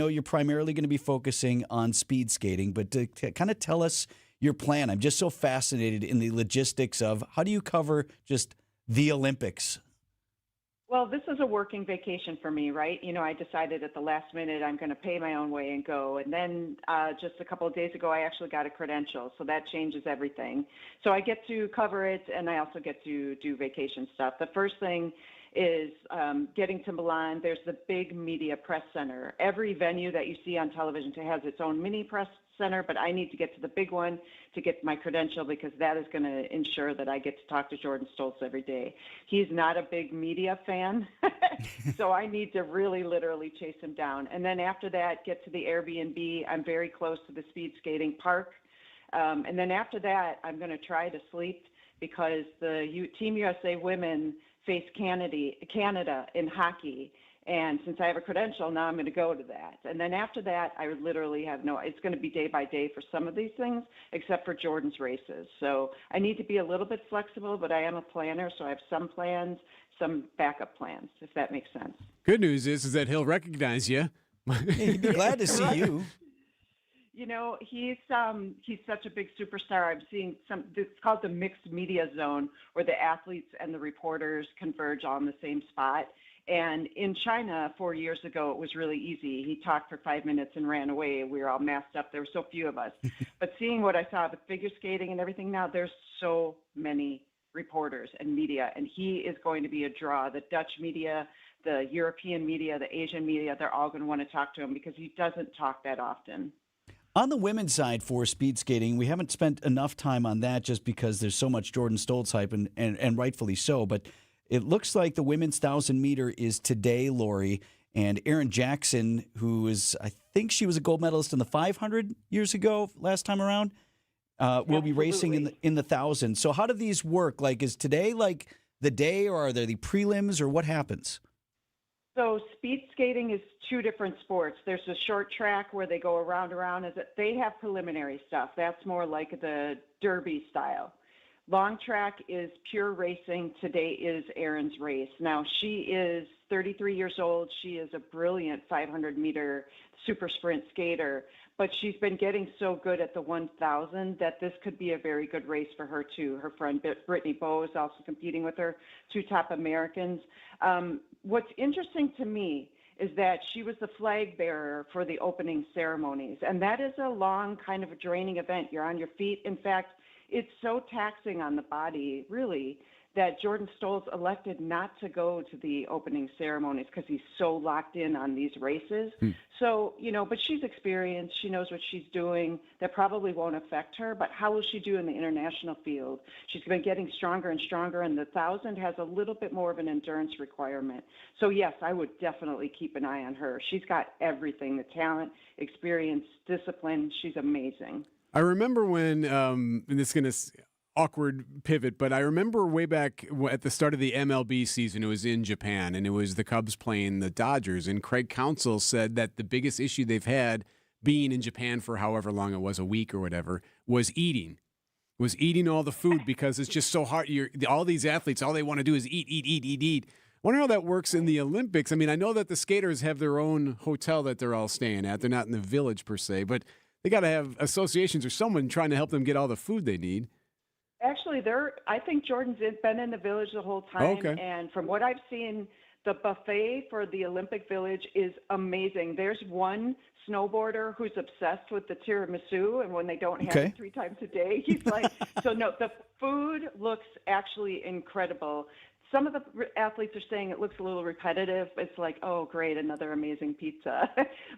know you're primarily going to be focusing on speed skating, but to kind of tell us your plan. I'm just so fascinated in the logistics of how do you cover just the Olympics? Well, this is a working vacation for me, right? I decided at the last minute I'm going to pay my own way and go. And then just a couple of days ago, I actually got a credential. So that changes everything. So I get to cover it, and I also get to do vacation stuff. The first thing is getting to Milan. There's the big media press center. Every venue that you see on television has its own mini press center, but I need to get to the big one to get my credential because that is going to ensure that I get to talk to Jordan Stolz every day. He's not a big media fan, so I need to really literally chase him down. And then after that, get to the Airbnb. I'm very close to the speed skating park. And then after that, I'm going to try to sleep because the Team USA women face Canada in hockey. And since I have a credential, now I'm going to go to that. And then after that, I literally have it's going to be day by day for some of these things, except for Jordan's races. So I need to be a little bit flexible, but I am a planner, so I have some plans, some backup plans, if that makes sense. Good news is that he'll recognize you. He'd be glad to see you. He's such a big superstar. I'm seeing it's called the mixed media zone, where the athletes and the reporters converge all in the same spot. And in China 4 years ago, it was really easy. He talked for 5 minutes and ran away. We were all masked up. There were so few of us. But seeing what I saw with figure skating and everything now, there's so many reporters and media, and he is going to be a draw. The Dutch media, the European media, the Asian media, they're all going to want to talk to him because he doesn't talk that often. On the women's side for speed skating, we haven't spent enough time on that just because there's so much Jordan Stolz hype, and rightfully so. But it looks like the women's 1,000-meter is today, Lori, and Erin Jackson, who is, I think she was a gold medalist in the 500 years ago, last time around, will be racing in the 1,000. So how do these work? Like, is today like the day, or are there the prelims, or what happens? So speed skating is two different sports. There's a short track where they go around. They have preliminary stuff. That's more like the derby style. Long track is pure racing. Today is Erin's race. Now, she is 33 years old. She is a brilliant 500-meter super sprint skater, but she's been getting so good at the 1,000 that this could be a very good race for her, too. Her friend Brittany Bowe is also competing with her, two top Americans. What's interesting to me is that she was the flag bearer for the opening ceremonies, and that is a long kind of a draining event. You're on your feet. In fact, it's so taxing on the body, really, that Jordan Stolz elected not to go to the opening ceremonies because he's so locked in on these races. So, but she's experienced. She knows what she's doing. That probably won't affect her, but how will she do in the international field? She's been getting stronger and stronger, and the 1,000 has a little bit more of an endurance requirement. So, yes, I would definitely keep an eye on her. She's got everything, the talent, experience, discipline. She's amazing. I remember when, and this is going to awkward pivot, but I remember way back at the start of the MLB season, it was in Japan, and it was the Cubs playing the Dodgers, and Craig Counsell said that the biggest issue they've had being in Japan for however long it was, a week or whatever, was eating all the food because it's just so hard. All these athletes, all they want to do is eat. I wonder how that works in the Olympics. I mean, I know that the skaters have their own hotel that they're all staying at. They're not in the village per se, but they got to have associations or someone trying to help them get all the food they need. Actually, I think Jordan's been in the village the whole time. Okay. And from what I've seen, the buffet for the Olympic Village is amazing. There's one snowboarder who's obsessed with the tiramisu, and when they don't have it 3 times a day, he's like, so no, the food looks actually incredible. Some of the athletes are saying it looks a little repetitive. It's like, oh, great, another amazing pizza.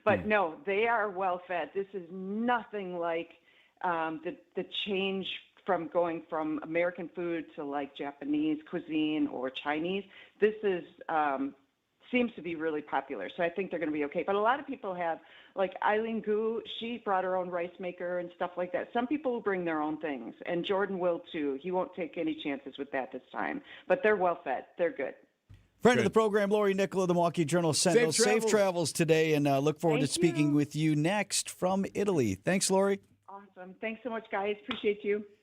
But no, they are well fed. This is nothing like the change from going from American food to like Japanese cuisine or Chinese. This is seems to be really popular. So I think they're going to be okay. But a lot of people have, like Eileen Gu, she brought her own rice maker and stuff like that. Some people will bring their own things, and Jordan will too. He won't take any chances with that this time. But they're well fed. They're good. Friend of the program, Lori Nicola, the Milwaukee Journal Sentinel. Safe travels today, and look forward to speaking with you next from Italy. Thanks, Lori. Awesome. Thanks so much, guys. Appreciate you.